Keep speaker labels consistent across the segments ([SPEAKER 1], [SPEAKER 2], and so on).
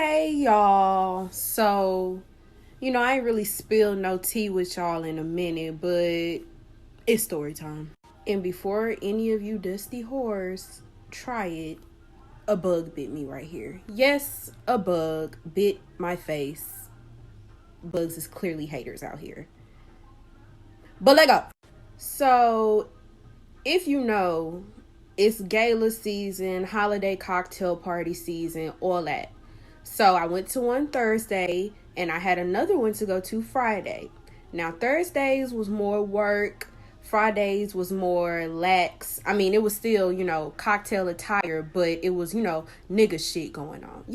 [SPEAKER 1] Hey y'all. I ain't really spilled no tea with y'all in a minute, but it's story time. And before any of you dusty whores try it, a bug bit me right here. Yes, a bug bit my face. Bugs is clearly haters out here. But let go. So, if you know, it's gala season, holiday cocktail party season, all that. So I went to one Thursday and I had another one to go to Friday. Now Thursdays was more work. Fridays was more lax. I mean, it was still, cocktail attire, but it was, nigga shit going on,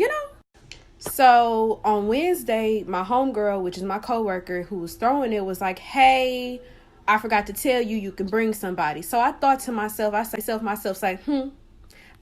[SPEAKER 1] So on Wednesday, my homegirl, which is my coworker who was throwing it, was like, hey, I forgot to tell you, you can bring somebody. So I thought to myself,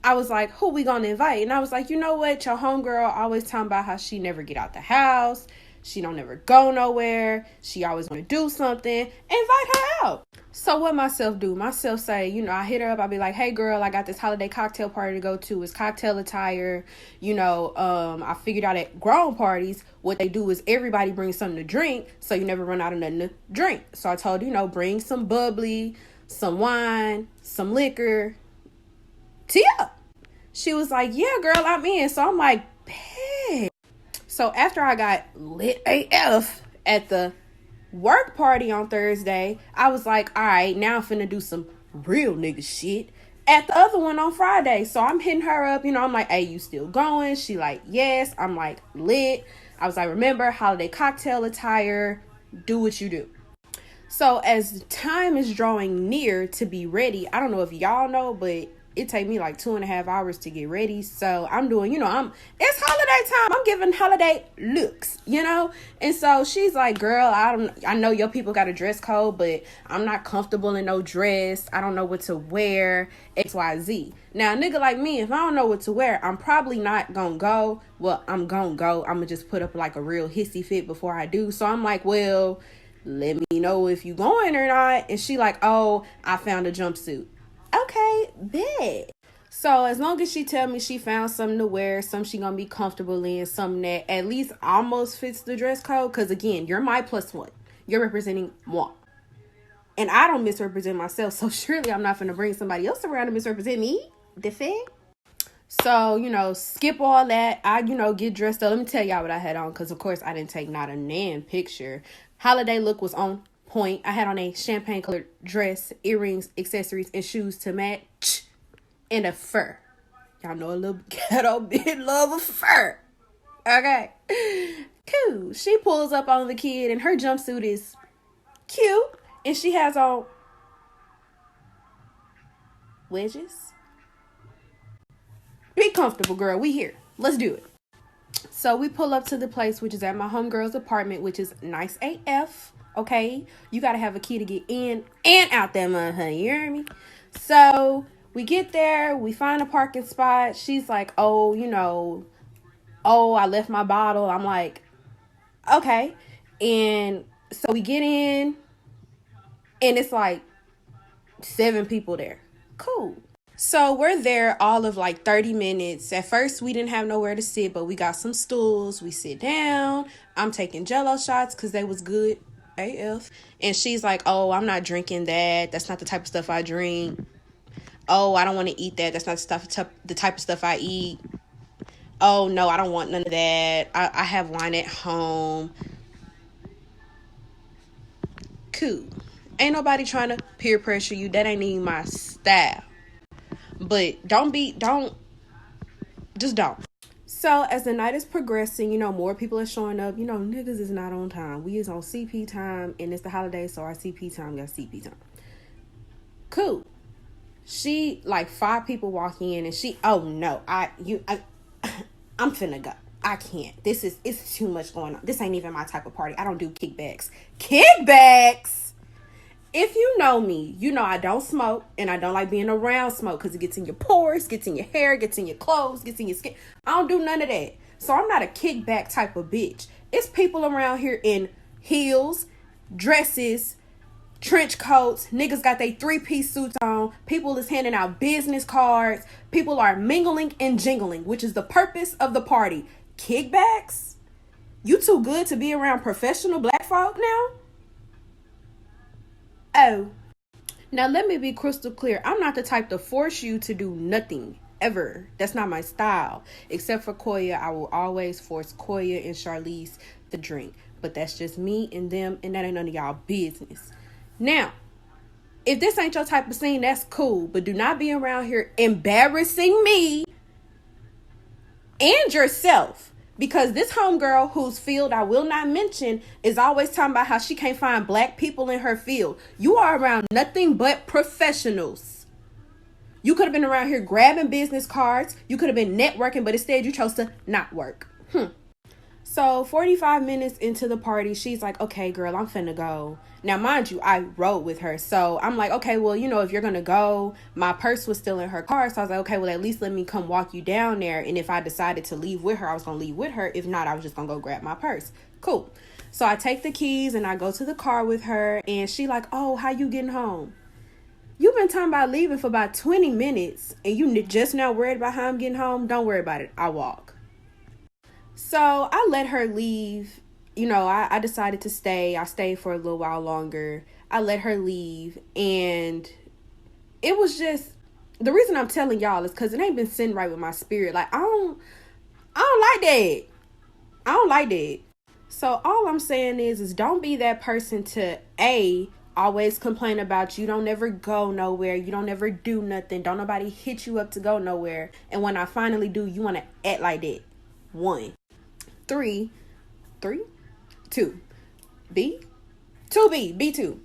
[SPEAKER 1] I was like, who we gonna invite? And I was like, you know what? Your homegirl always talking about how she never get out the house. She don't never go nowhere. She always want to do something. Invite her out. So what myself do? Myself say, I hit her up. I'll be like, hey girl, I got this holiday cocktail party to go to. It's cocktail attire. I figured out at grown parties, what they do is everybody brings something to drink. So you never run out of nothing to drink. So I told bring some bubbly, some wine, some liquor. Tee up. She was like, yeah, girl, I'm in. So I'm like, bet. So after I got lit AF at the work party on Thursday, I was like, all right, now I'm finna do some real nigga shit at the other one on Friday. So I'm hitting her up, I'm like, hey, you still going? She like, yes. I'm like, lit. I was like, remember, holiday cocktail attire, do what you do. So as time is drawing near to be ready, I don't know if y'all know, but it take me like 2.5 hours to get ready. So I'm doing, it's holiday time. I'm giving holiday looks, And so she's like, girl, I know your people got a dress code, but I'm not comfortable in no dress. I don't know what to wear, XYZ. Now, a nigga like me, if I don't know what to wear, I'm probably not gonna go. Well, I'm gonna go. I'm gonna just put up like a real hissy fit before I do. So I'm like, well, let me know if you going or not. And she like, oh, I found a jumpsuit. Okay, bet. So as long as she tell me she found something to wear, something she gonna be comfortable in, something that at least almost fits the dress code, because again, you're my plus one. You're representing moi. And I don't misrepresent myself, so surely I'm not gonna bring somebody else around to misrepresent me. The fig? So, skip all that. I, get dressed up. Let me tell y'all what I had on, because of course I didn't take not a nan picture. Holiday look was on point. I had on a champagne colored dress, earrings, accessories, and shoes to match, and a fur. Y'all know a little ghetto bit love of fur. Okay. Cool. She pulls up on the kid and her jumpsuit is cute, and she has on wedges. Be comfortable, girl. We here. Let's do it. So we pull up to the place, which is at my homegirl's apartment, which is nice AF. Okay, you gotta have a key to get in and out that motherfucker. You hear me? So we get there, we find a parking spot. She's like, oh, I left my bottle. I'm like, okay. And so we get in, and it's like 7 people there. Cool. So we're there all of like 30 minutes. At first, we didn't have nowhere to sit, but we got some stools. We sit down. I'm taking Jello shots because they was good. AF. And she's like, oh, I'm not drinking that. That's not the type of stuff I drink. Oh, I don't want to eat that. That's not the type of stuff I eat. Oh, no, I don't want none of that. I have wine at home. Cool. Ain't nobody trying to peer pressure you. That ain't even my style. But don't. So as the night is progressing, more people are showing up. Niggas is not on time. We is on CP time, and it's the holiday, so our CP time got CP time. Cool. She, like 5 people walking in, and she, oh no, I'm finna go. I can't. It's too much going on. This ain't even my type of party. I don't do kickbacks. Kickbacks! If you know me, I don't smoke, and I don't like being around smoke because it gets in your pores, gets in your hair, gets in your clothes, gets in your skin. I don't do none of that. So I'm not a kickback type of bitch. It's people around here in heels, dresses, trench coats. Niggas got their 3-piece suits on. People is handing out business cards. People are mingling and jingling, which is the purpose of the party. Kickbacks? You too good to be around professional black folk now? Oh. Now let me be crystal clear. I'm not the type to force you to do nothing. Ever. That's not my style. Except for Koya, I will always force Koya and Charlize to drink. But that's just me and them, and that ain't none of y'all business. Now, if this ain't your type of scene, that's cool. But do not be around here embarrassing me and yourself. Because this homegirl whose field I will not mention is always talking about how she can't find black people in her field. You are around nothing but professionals. You could have been around here grabbing business cards. You could have been networking, but instead you chose to not work. So 45 minutes into the party, she's like, okay, girl, I'm finna go. Now, mind you, I rode with her. So I'm like, okay, well, you know, if you're going to go, my purse was still in her car. So I was like, okay, well, at least let me come walk you down there. And if I decided to leave with her, I was going to leave with her. If not, I was just going to go grab my purse. Cool. So I take the keys and I go to the car with her. And she like, oh, how you getting home? You've been talking about leaving for about 20 minutes. And you just now worried about how I'm getting home? Don't worry about it. I walk. So I let her leave. You know, I decided to stay. I stayed for a little while longer. I let her leave. And it was just, the reason I'm telling y'all is because it ain't been sitting right with my spirit. Like, I don't like that. I don't like that. So all I'm saying is don't be that person to always complain about you don't never go nowhere. You don't never do nothing. Don't nobody hit you up to go nowhere. And when I finally do, you want to act like that. 1. 2. B2.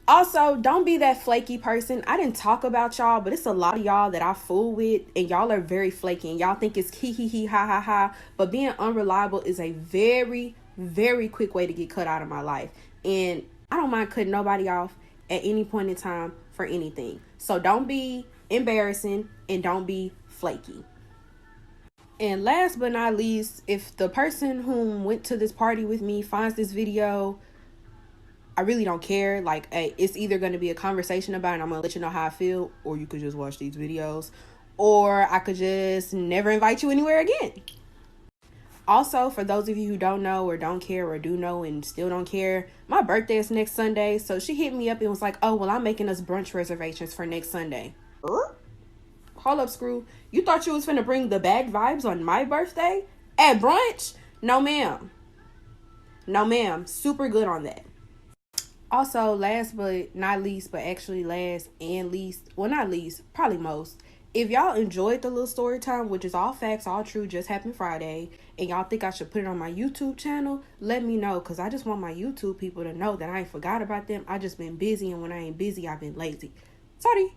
[SPEAKER 1] Also, don't be that flaky person. I didn't talk about y'all, but it's a lot of y'all that I fool with, and y'all are very flaky, and y'all think it's hee, ha, ha, ha. But being unreliable is a very, very quick way to get cut out of my life. And I don't mind cutting nobody off at any point in time for anything. So don't be embarrassing and don't be flaky. And last but not least, if the person who went to this party with me finds this video, I really don't care. Like, it's either going to be a conversation about it and I'm going to let you know how I feel, or you could just watch these videos, or I could just never invite you anywhere again. Also, for those of you who don't know or don't care or do know and still don't care, my birthday is next Sunday. So she hit me up and was like, oh, well, I'm making us brunch reservations for next Sunday. Hold up, Screw. You thought you was finna bring the bad vibes on my birthday? At brunch? No, ma'am. No, ma'am. Super good on that. Also, last but not least, but actually last and least, well, not least, probably most. If y'all enjoyed the little story time, which is all facts, all true, just happened Friday, and y'all think I should put it on my YouTube channel, let me know, because I just want my YouTube people to know that I ain't forgot about them. I just been busy, and when I ain't busy, I've been lazy. Sorry.